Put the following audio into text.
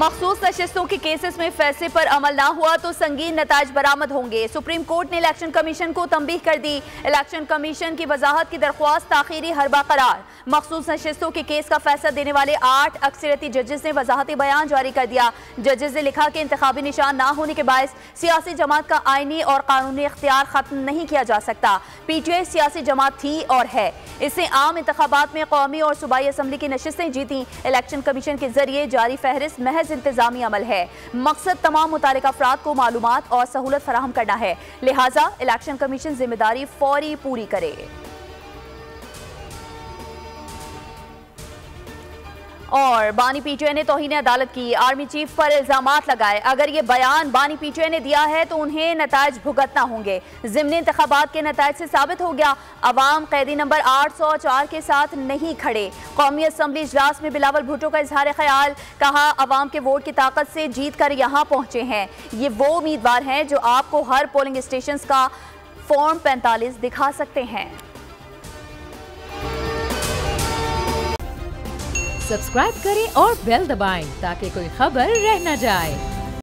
मखसूस नशिस्तों के केसेस में फैसले पर अमल ना हुआ तो संगीन नताइज बरामद होंगे। सुप्रीम कोर्ट ने इलेक्शन कमीशन को तंबीह कर दी। इलेक्शन कमीशन की वजाहत की दरख्वास्त ताखीरी हरबा करार। मखसूस नशिस्तों के केस का फैसला देने वाले 8 अक्सरियती जजेस ने वजाहती बयान जारी कर दिया। जजेस ने लिखा कि इंतखाबी निशान ना होने के बायस सियासी जमात का आईनी और कानूनी इख्तियार खत्म नहीं किया जा सकता। PTI सियासी जमात थी और है। इससे आम इंतखाबात में कौमी और सूबाई असम्बली की नशिस्तें जीती। इलेक्शन कमीशन के जरिए जारी फहरिस्त महज इंतजामी अमल है। मकसद तमाम मुतालिका अफराद को मालूमात और सहूलत फराहम करना है, लिहाजा इलेक्शन कमीशन जिम्मेदारी फौरी पूरी करे। और बानी PTI ने तौहीन अदालत की, आर्मी चीफ पर इल्जामात लगाए। अगर ये बयान बानी PTI ने दिया है तो उन्हें नताइज भुगतना होंगे। ज़िमनी इंतखाबात के नताइज से साबित हो गया अवाम कैदी नंबर 804 के साथ नहीं खड़े। कौमी असम्बली इजलास में बिलावल भुट्टो का इजहार ख्याल, कहा अवाम के वोट की ताकत से जीत कर यहाँ पहुंचे हैं। ये वो उम्मीदवार हैं जो आपको हर पोलिंग स्टेशन का फॉर्म 45 दिखा सकते हैं। सब्सक्राइब करें और बेल दबाएं ताकि कोई खबर रह न जाए।